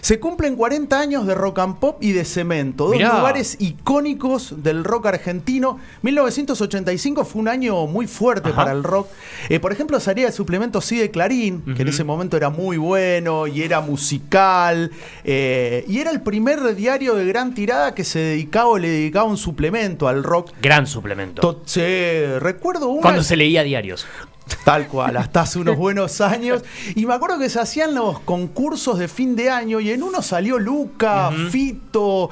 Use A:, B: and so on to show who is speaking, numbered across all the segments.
A: Se cumplen 40 años de Rock and Pop y de Cemento, dos lugares icónicos del rock argentino. 1985 fue un año muy fuerte para el rock. Por ejemplo, salía el suplemento Sí de Clarín, que en ese momento era muy bueno y era musical. Y era el primer diario de gran tirada que se dedicaba o le dedicaba un suplemento al rock.
B: Gran suplemento.
A: Recuerdo una...
B: Cuando se leía diarios.
A: Tal cual, hasta hace unos buenos años. Y me acuerdo que se hacían los concursos de fin de año y en uno salió Luca, Fito,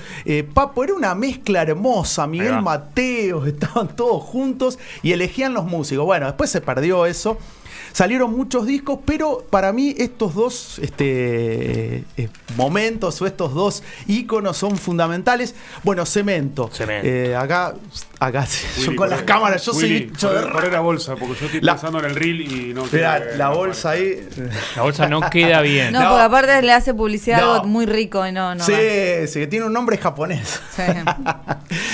A: Papo. Era una mezcla hermosa. Miguel Mateos, estaban todos juntos y elegían los músicos. Bueno, después se perdió eso. Salieron muchos discos, pero para mí estos dos momentos o estos dos íconos son fundamentales. Bueno, Cemento. Acá Willy, yo con las cámaras, yo
C: Willy,
A: soy...
C: Poner la bolsa, porque yo estoy pensando en el reel y no...
A: La bolsa ahí...
B: La bolsa no queda bien.
D: No, porque aparte le hace publicidad algo muy rico y no
A: sí, que tiene un nombre japonés.
D: Sí.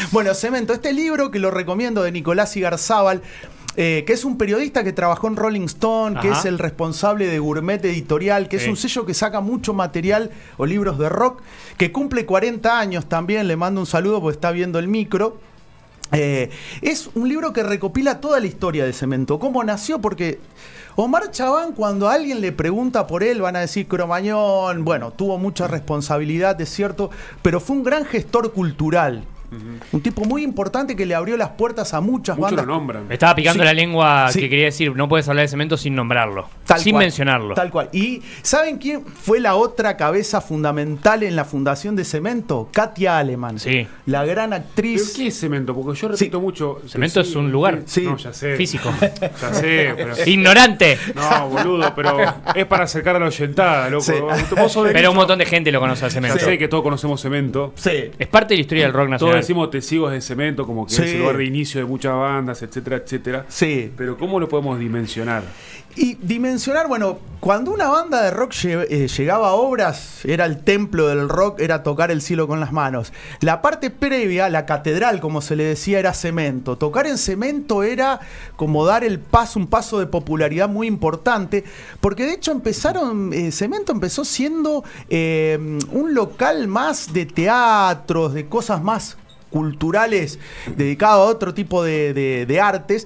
A: Bueno, Cemento, este libro que lo recomiendo de Nicolás Igarzábal, que es un periodista que trabajó en Rolling Stone, que es el responsable de Gourmet Editorial, que es un sello que saca mucho material o libros de rock, que cumple 40 años también, le mando un saludo porque está viendo el micro. Es un libro que recopila toda la historia de Cemento, cómo nació, porque Omar Chabán, cuando a alguien le pregunta por él, van a decir Cromañón, bueno, tuvo mucha responsabilidad, es cierto, pero fue un gran gestor cultural. Un tipo muy importante que le abrió las puertas a muchas bandas.
C: Lo nombran.
B: Me estaba picando la lengua que quería decir, no puedes hablar de Cemento sin nombrarlo, sin mencionarlo.
A: Tal cual. ¿Y saben quién fue la otra cabeza fundamental en la fundación de Cemento? Katia Aleman.
B: Sí.
A: La gran actriz.
C: ¿Pero qué es Cemento? Porque yo repito mucho...
B: Cemento es un lugar.
C: No, ya sé.
B: Físico.
C: Ya sé, pero...
B: ¡Ignorante!
C: No, boludo, pero es para acercar a la oyentada, loco.
A: Sí.
B: Pero un montón de gente lo conoce al Cemento.
C: Ya sé que todos conocemos Cemento.
A: Sí.
B: Es parte de la historia del rock nacional.
C: Todos decimos testigos de Cemento, como que es el lugar de inicio de muchas bandas, etcétera, etcétera.
A: Sí.
C: Pero ¿cómo lo podemos dimensionar?
A: Y dimensionar, bueno, cuando una banda de rock llegaba a obras, era el templo del rock, era tocar el cielo con las manos. La parte previa, la catedral, como se le decía, era Cemento. Tocar en Cemento era como dar un paso de popularidad muy importante, porque de hecho Cemento empezó siendo un local más de teatros, de cosas más culturales, dedicado a otro tipo de artes.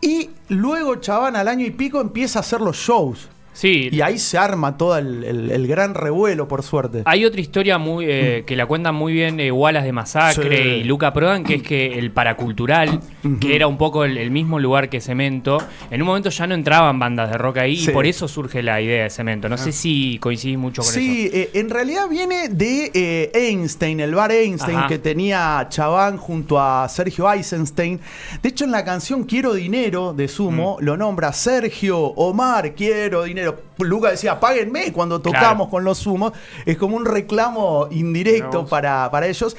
A: Y luego Chabán al año y pico empieza a hacer los shows.
B: Sí.
A: Y ahí se arma todo el gran revuelo, por suerte.
B: Hay otra historia muy que la cuentan muy bien Wallace de Masacre y Luca Prodan, que es que el Paracultural, que era un poco el mismo lugar que Cemento, en un momento ya no entraban bandas de rock ahí y por eso surge la idea de Cemento. No sé si coincidís mucho con eso.
A: Sí, en realidad viene de Einstein, el bar Einstein que tenía Chabán junto a Sergio Eisenstein. De hecho, en la canción Quiero Dinero de Sumo lo nombra Sergio, Omar, quiero dinero. Luca decía, páguenme cuando tocamos con los Sumos. Es como un reclamo indirecto para ellos.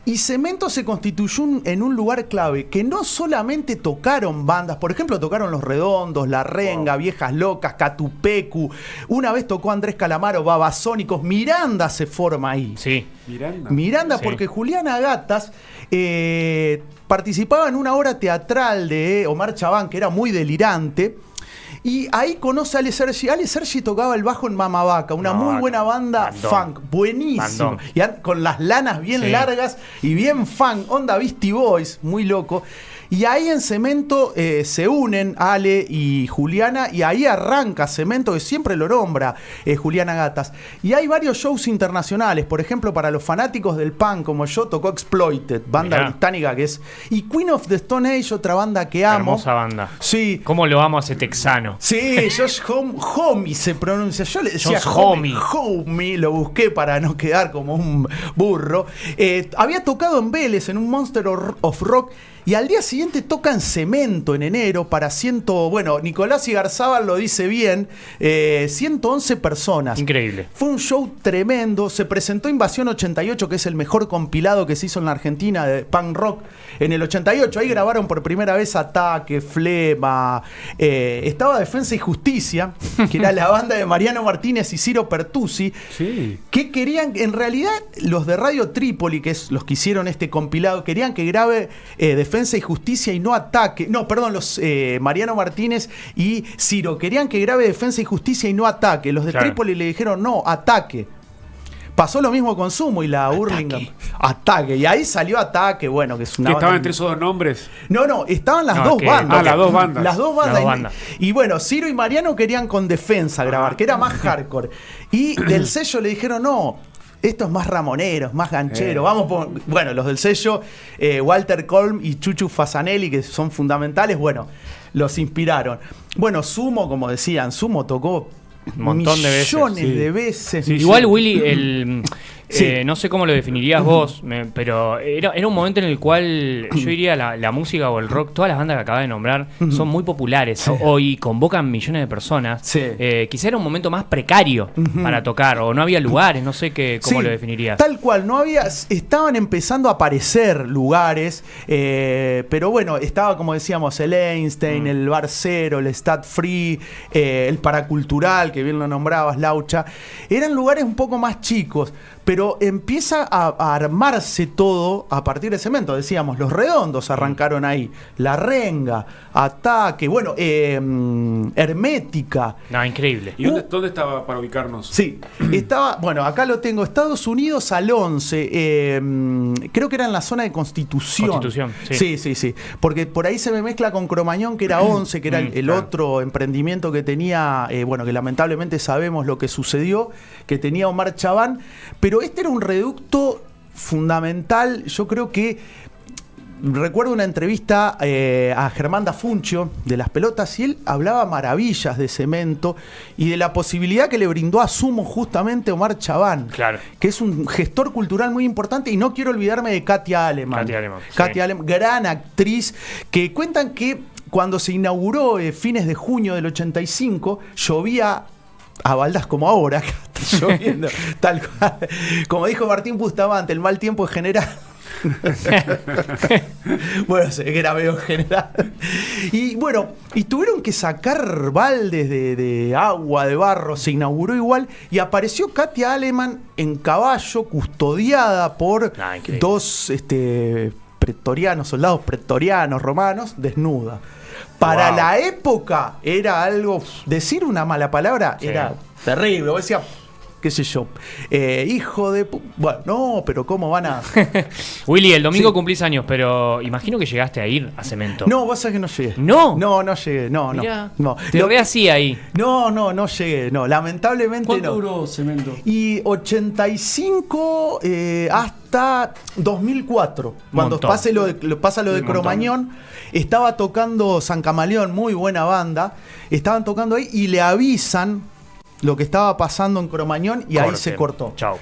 A: Y Cemento se constituyó en un lugar clave, que no solamente tocaron bandas, por ejemplo, tocaron Los Redondos, La Renga, Viejas Locas, Catupecu. Una vez tocó Andrés Calamaro, Babasónicos. Miranda se forma ahí.
B: Sí.
A: Miranda, porque Juliana Gatas participaba en una obra teatral de Omar Chabán, que era muy delirante. Y ahí conoce a Ale Sergi. Ale Sergi tocaba el bajo en Mama Vaca, una muy buena banda funk, buenísimo. Y con las lanas bien largas y bien funk, onda Beastie Boys, muy loco. Y ahí en Cemento se unen Ale y Juliana, y ahí arranca Cemento, que siempre lo nombra Juliana Gatas. Y hay varios shows internacionales, por ejemplo, para los fanáticos del punk como yo, tocó Exploited, banda británica que es. Y Queen of the Stone Age, otra banda que amo.
B: Hermosa banda.
A: Sí.
B: ¿Cómo lo amo a ese texano?
A: Sí, Josh Homme se pronuncia. Yo le decía Homie, lo busqué para no quedar como un burro. Había tocado en Vélez, en un Monster of Rock. Y al día siguiente toca en Cemento en enero para Nicolás Igarzábal lo dice bien, 111 personas.
B: Increíble.
A: Fue un show tremendo. Se presentó Invasión 88, que es el mejor compilado que se hizo en la Argentina de punk rock en el 88. Ahí grabaron por primera vez Ataque, Flema. Estaba Defensa y Justicia, que era la banda de Mariano Martínez y Ciro Pertusi, que querían, en realidad, los de Radio Trípoli, que es los que hicieron este compilado, querían que grabe Defensa y Justicia y no Ataque. No, perdón, los Mariano Martínez y Ciro querían que grabe Defensa y Justicia y no Ataque. Los de Trípoli le dijeron no, Ataque. Pasó lo mismo con Sumo y la Hurlingham. Ataque. Y ahí salió Ataque, bueno, que es una.
C: ¿Que estaban entre esos dos nombres?
A: No, estaban las dos bandas.
C: Las dos bandas.
A: Las dos bandas. Y bueno, Ciro y Mariano querían con Defensa grabar, que era más hardcore. Y del sello le dijeron, no, esto es más ramonero, más ganchero. Vamos por. Bueno, los del sello, Walter Colm y Chuchu Fasanelli, que son fundamentales, bueno, los inspiraron. Bueno, Sumo, como decían, Sumo tocó
B: un montón de veces.
A: Millones de veces.
B: Sí, igual, Willy, no sé cómo lo definirías vos, pero era un momento en el cual yo diría la música o el rock, todas las bandas que acabas de nombrar son muy populares y convocan millones de personas. Quizá era un momento más precario para tocar, o no había lugares, no sé cómo lo definirías.
A: Tal cual, estaban empezando a aparecer lugares, pero bueno, estaba, como decíamos, el Einstein, el Bar Cero, el Stat Free, el Paracultural, que bien lo nombrabas, Laucha. Eran lugares un poco más chicos, pero empieza a armarse todo a partir de ese momento. Decíamos, Los Redondos arrancaron ahí, La Renga, Ataque, bueno, Hermética.
B: No, increíble.
C: ¿Y dónde estaba para ubicarnos?
A: Sí, estaba, bueno, acá lo tengo, Estados Unidos al 11, creo que era en la zona de Constitución.
B: Constitución, sí.
A: Sí, porque por ahí se me mezcla con Cromañón, que era 11, que era el otro emprendimiento que tenía, bueno, que lamentablemente sabemos lo que sucedió, que tenía Omar Chabán, pero este era un reducto fundamental. Yo creo que recuerdo una entrevista a Germán Dafuncio de Las Pelotas, y él hablaba maravillas de Cemento y de la posibilidad que le brindó a Sumo justamente Omar Chabán, que es un gestor cultural muy importante. Y no quiero olvidarme de Katia Aleman. Katia Aleman, gran actriz, que cuentan que cuando se inauguró fines de junio del 85, llovía a baldas como ahora, lloviendo, tal cual. Como dijo Martín Bustamante, el mal tiempo es general. Bueno, se ve que era medio general. Y bueno, y tuvieron que sacar baldes de agua, de barro. Se inauguró igual y apareció Katia Aleman en caballo, custodiada por dos pretorianos, soldados pretorianos romanos, desnuda. Para la época era algo, decir una mala palabra era terrible. Vos decías, qué sé yo, hijo de... Bueno, no, pero ¿cómo van a...?
B: Willy, el domingo cumplís años, pero imagino que llegaste a ir a Cemento.
A: No, vos sabés que no llegué.
B: ¿No?
A: No llegué, no.
B: Te lo ve así ahí.
A: No llegué, no, lamentablemente
E: ¿Cuánto duró Cemento?
A: Y 85 hasta 2004, cuando pasa lo de Cromañón. Estaba tocando San Camaleón, muy buena banda. Estaban tocando ahí y le avisan lo que estaba pasando en Cromañón y ahí se cortó.
B: Chao.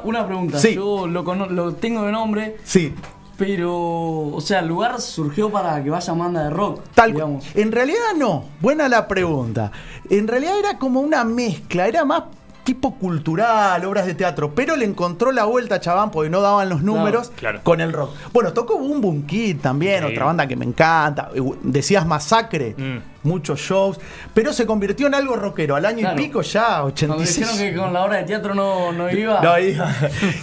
E: Una pregunta.
A: Sí.
E: Yo lo tengo de nombre.
A: Sí.
E: Pero, o sea, el lugar surgió para que vaya banda de rock, digamos.
A: En realidad no. Buena la pregunta. En realidad era como una mezcla. Era más tipo cultural, obras de teatro, pero le encontró la vuelta a Chabán porque no daban los números con el rock. Bueno, tocó Boom Boom Kid también, otra banda que me encanta. Decías Masacre, muchos shows, pero se convirtió en algo rockero. Al año y pico ya, 86.
E: Cuando dijeron que con la obra de teatro no iba.
A: No iba.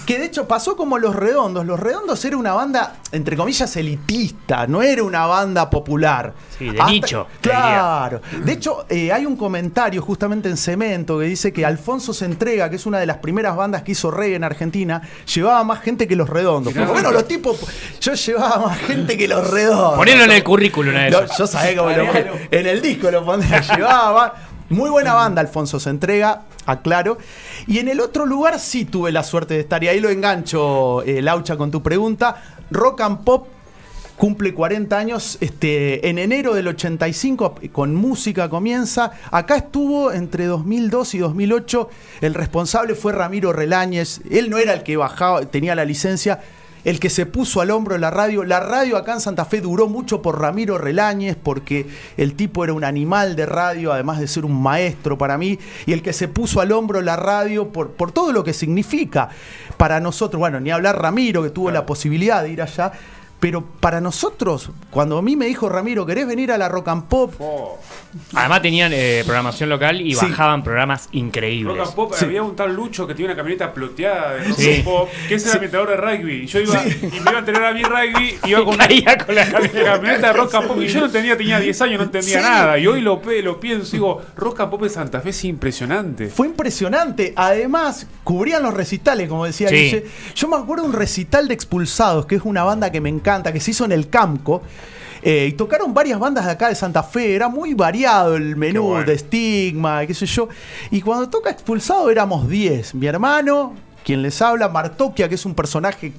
A: Que de hecho pasó como Los Redondos. Los Redondos era una banda, entre comillas, elitista, no era una banda popular.
B: Sí, de nicho.
A: Claro. De hecho, hay un comentario justamente en Cemento que dice que Alfonso Entrega, que es una de las primeras bandas que hizo reggae en Argentina, llevaba más gente que Los Redondos. Pero bueno, los tipos, yo llevaba más gente que Los Redondos.
B: Ponelo en el currículum.
A: Yo sabía cómo en el disco lo pondría, llevaba. Muy buena banda, Alfonso Entrega, aclaro. Y en el otro lugar sí tuve la suerte de estar, y ahí lo engancho, Laucha, con tu pregunta. Rock and Pop cumple 40 años en enero del 85, con música comienza. Acá estuvo entre 2002 y 2008. El responsable fue Ramiro Reláñez. Él no era el que bajaba, tenía la licencia, el que se puso al hombro la radio. La radio acá en Santa Fe duró mucho por Ramiro Reláñez, porque el tipo era un animal de radio, además de ser un maestro para mí, y el que se puso al hombro la radio por todo lo que significa para nosotros. Bueno, ni hablar Ramiro, que tuvo la posibilidad de ir allá. Pero para nosotros, cuando a mí me dijo Ramiro, ¿querés venir a la Rock and Pop?
B: Además tenían programación local y bajaban programas increíbles.
C: Rock and Pop, había un tal Lucho que tenía una camioneta ploteada de Rock and Pop, que ese era ambientador de rugby. Y yo iba, y me iba a tener a mi rugby, iba con la camioneta de Rock and Pop. Y yo no tenía 10 años, no entendía nada. Y hoy lo pienso, digo, Rock and Pop de Santa Fe es impresionante.
A: Fue impresionante. Además, cubrían los recitales, como decía Guille. Yo me acuerdo de un recital de Expulsados, que es una banda que me encanta, que se hizo en el Camco, y tocaron varias bandas de acá de Santa Fe. Era muy variado el menú, de Estigma, qué sé yo. Y cuando toca Expulsado éramos 10. Mi hermano, quien les habla, Martoquia, que es un personaje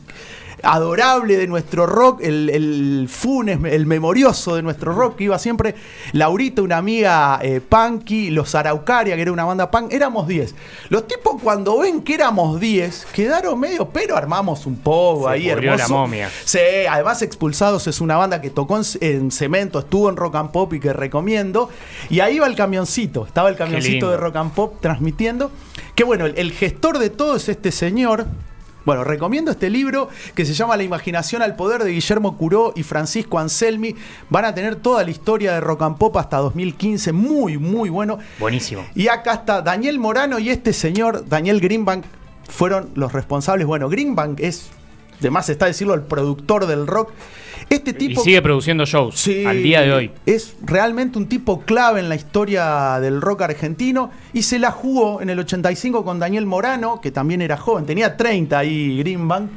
A: adorable de nuestro rock, el Funes, el memorioso de nuestro rock, que iba siempre, Laurita, una amiga punky, los Araucaria, que era una banda punk, éramos 10. Los tipos, cuando ven que éramos 10, quedaron medio, pero armamos un poco ahí, hermoso.
B: La momia.
A: Sí, además Expulsados es una banda que tocó en Cemento, estuvo en Rock and Pop y que recomiendo. Y ahí va el camioncito, estaba el camioncito de Rock and Pop transmitiendo. Que bueno, el gestor de todo es este señor. Bueno, recomiendo este libro que se llama La imaginación al poder, de Guillermo Curó y Francisco Anselmi. Van a tener toda la historia de Rock and Pop hasta 2015. Muy, muy bueno.
B: Buenísimo.
A: Y acá está Daniel Morano y este señor, Daniel Greenbank, fueron los responsables. Bueno, Greenbank es, de más está decirlo, el productor del rock. Este tipo,
B: y sigue produciendo shows al día de hoy.
A: Es realmente un tipo clave en la historia del rock argentino y se la jugó en el 85 con Daniel Morano, que también era joven, tenía 30 ahí Greenbank.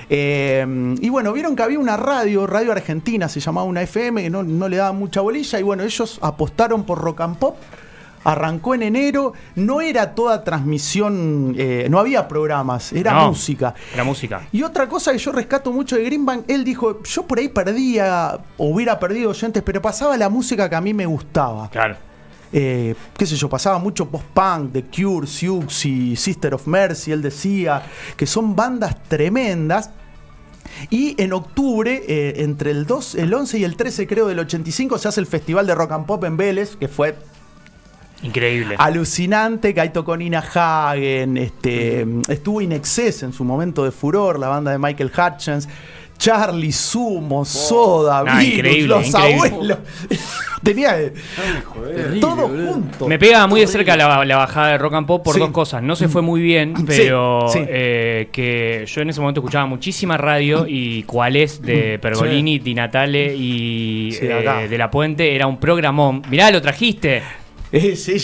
A: Y bueno, vieron que había una radio argentina, se llamaba una FM, que no le daba mucha bolilla, y bueno, ellos apostaron por Rock and Pop. Arrancó en enero, no era toda transmisión, no había programas, era música.
B: Era música.
A: Y otra cosa que yo rescato mucho de Greenbank, él dijo, yo por ahí hubiera perdido oyentes, pero pasaba la música que a mí me gustaba.
B: Claro.
A: Qué sé yo, pasaba mucho post-punk, The Cure, Siouxsie, Sister of Mercy, él decía, que son bandas tremendas. Y en octubre, entre el 11 y el 13 creo del 85, se hace el Festival de Rock and Pop en Vélez, que fue
B: increíble,
A: alucinante, que ahí tocó Nina Hagen, estuvo In Excess en su momento de furor, la banda de Michael Hutchence, Charlie, Sumo, Soda, Virus, los abuelos. Tenía todo junto.
B: Me pega muy de cerca la bajada de Rock and Pop por dos cosas. No se fue muy bien, pero que yo en ese momento escuchaba muchísima radio, y Cuál es de Pergolini, Di Natale y de La Puente era un programón. Mirá, lo trajiste.
A: Sí,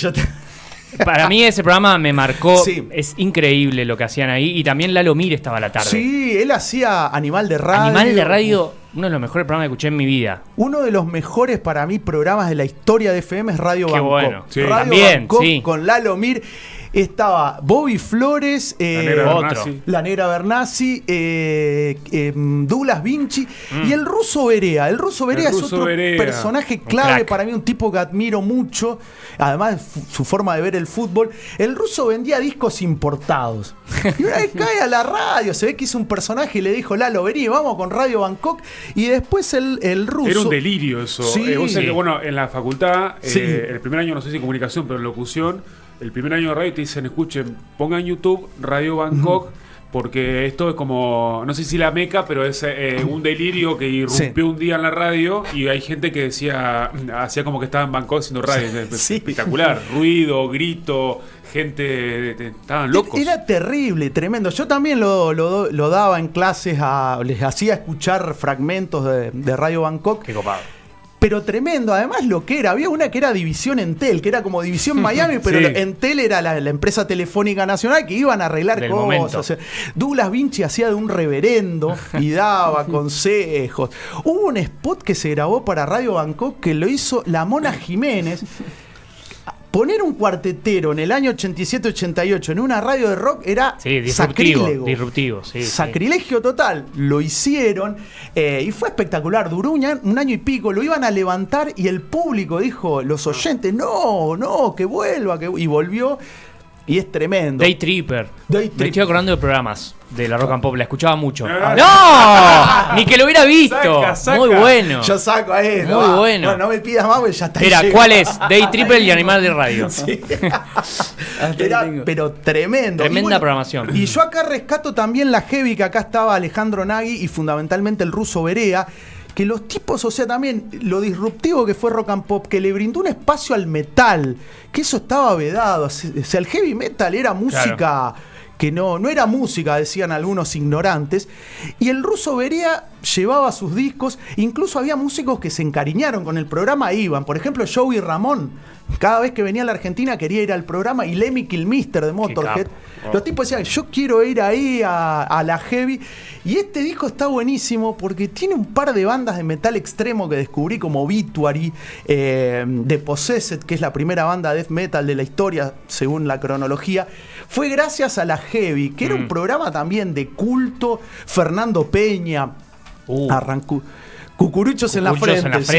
B: Para mí ese programa me marcó. Es increíble lo que hacían ahí. Y también Lalo Mir estaba a la tarde.
A: Sí, él hacía Animal de Radio.
B: Animal de Radio, uno de los mejores programas que escuché en mi vida.
A: Uno de los mejores para mí programas de la historia de FM es Radio Bangkok.
B: Bueno.
A: Sí. Radio
B: también,
A: Bangkok con Lalo Mir. Estaba Bobby Flores, la Negra Bernasi, Douglas Vinci y el Ruso Berea. El Ruso Berea es otro personaje clave para mí, un tipo que admiro mucho, además de su forma de ver el fútbol. El Ruso vendía discos importados. Y una vez cae a la radio, se ve que hizo un personaje y le dijo, Lalo, vení, vamos con Radio Bangkok. Y después el Ruso...
C: Era un delirio eso.
A: Sí.
C: Vos sabés que, bueno, en la facultad, el primer año, no sé si comunicación, pero en locución, el primer año de radio te dicen, escuchen, pongan en YouTube Radio Bangkok, porque esto es como, no sé si la meca, pero es un delirio que irrumpió un día en la radio, y hay gente que hacía como que estaba en Bangkok haciendo radio. Espectacular, ruido, grito, gente, estaban locos.
A: Era terrible, tremendo. Yo también lo daba en clases, les hacía escuchar fragmentos de Radio Bangkok.
B: Qué copado.
A: Pero tremendo, además lo que era, había una que era División Entel, que era como División Miami, pero Entel era la empresa telefónica nacional que iban a arreglar cosas. O sea, Douglas Vinci hacía de un reverendo y daba consejos. Hubo un spot que se grabó para Radio Bangkok que lo hizo la Mona Jiménez. Poner un cuartetero en el año 87-88 en una radio de rock era
B: disruptivo.
A: Sacrilegio total. Lo hicieron y fue espectacular. Duró un año y pico. Lo iban a levantar y el público dijo, los oyentes, no, que vuelva. Y volvió. y es tremendo.
B: Day Tripper. Me estoy acordando de programas de la Rock and Pop, la escuchaba mucho.
C: No,
B: ¡Ni que lo hubiera visto!
C: Saca.
B: Muy bueno.
A: Yo saco a él.
B: Muy bueno.
A: No me pidas más porque ya está.
B: Era, ¿cuál es? Day Tripper y Animal de Radio.
A: Sí. Pero tremendo.
B: Tremenda programación.
A: Y yo acá rescato también la heavy, que acá estaba Alejandro Nagy y fundamentalmente el ruso Berea, que los tipos, o sea, también lo disruptivo que fue Rock and Pop, que le brindó un espacio al metal, que eso estaba vedado. O sea, el heavy metal era música... Claro. Que no era música, decían algunos ignorantes, y el ruso Berea llevaba sus discos, incluso había músicos que se encariñaron con el programa, iban, por ejemplo Joey Ramón, cada vez que venía a la Argentina quería ir al programa, y Lemmy Kilmister de Motorhead, los tipos decían, yo quiero ir ahí a la heavy, y este disco está buenísimo porque tiene un par de bandas de metal extremo que descubrí, como Obituary, The Possessed, que es la primera banda de death metal de la historia, según la cronología. Fue gracias a la heavy, que era un programa también de culto. Fernando Peña arrancó. Cucuruchos en la frente. Sí,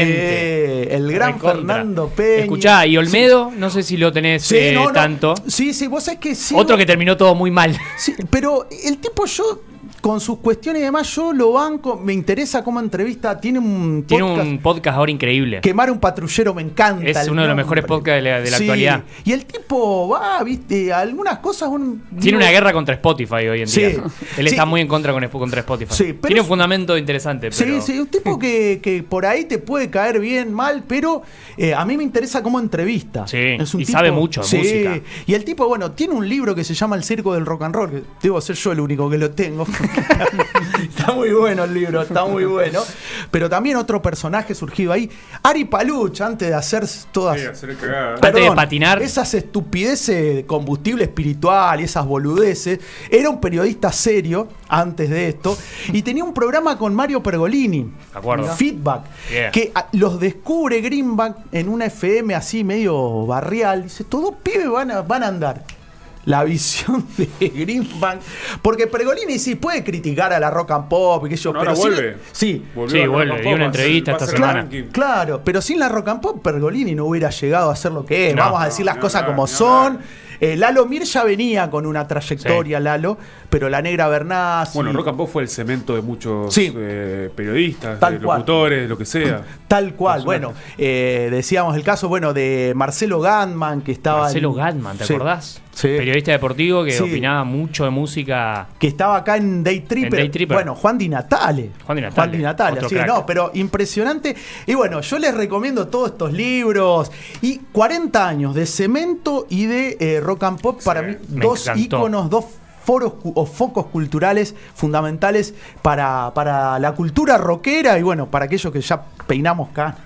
A: el gran Fernando Peña.
B: Escuchá, y Olmedo, no sé si lo tenés tanto.
A: Sí, vos sabés que sí.
B: Otro que terminó todo muy mal.
A: Sí, pero el tipo, yo, con sus cuestiones y demás, yo lo banco, me interesa como entrevista. Tiene un
B: podcast ahora increíble.
A: Quemar un patrullero me encanta.
B: Es uno de los mejores podcasts de la actualidad.
A: Y el tipo va, viste, algunas cosas...
B: Tiene una guerra contra Spotify hoy en día. Él está muy en contra contra Spotify.
A: Sí,
B: tiene un fundamento interesante. Pero...
A: Sí, un tipo que por ahí te puede caer bien, mal, pero a mí me interesa como entrevista.
B: Sí, es un tipo, sabe mucho de música.
A: Y el tipo, bueno, tiene un libro que se llama El Circo del Rock and Roll, que debo ser yo el único que lo tengo. Está muy bueno el libro, está muy bueno. Pero también otro personaje surgido ahí, Ari Paluch, antes de hacer todas...
C: Sí, hacer cagada.
B: Antes de patinar.
A: Esas estupideces de combustible espiritual y esas boludeces. Era un periodista serio antes de esto. Y tenía un programa con Mario Pergolini.
B: De acuerdo.
A: Feedback.
B: Yeah.
A: Que los descubre Greenbank en una FM así medio barrial. Dice, todos pibes van a andar. La visión de Greenbank, porque Pergolini sí puede criticar a la Rock and Pop y que yo,
C: pero
A: vuelve.
B: Vuelve, dio una entrevista esta semana.
A: Claro, pero sin la Rock and Pop Pergolini no hubiera llegado a ser lo que es. Vamos a decir las cosas como son. Lalo Mir ya venía con una trayectoria, Lalo, pero la Negra Bernasi.
C: Bueno, Rock and Pop fue el cemento de muchos periodistas,
A: de
C: locutores, lo que sea.
A: Tal cual. Bueno, decíamos el caso de Marcelo Gatman, que estaba...
B: Marcelo Gatman, ¿te acordás?
A: Sí.
B: Periodista deportivo que opinaba mucho de música.
A: Que estaba acá en Day Tripper. Bueno, Juan Di Natale. Sí, no, pero impresionante. Y bueno, yo les recomiendo todos estos libros. Y 40 años de cemento y de Rock and Pop, para mí, dos íconos, dos foros o focos culturales fundamentales para la cultura rockera y bueno, para aquellos que ya peinamos canas.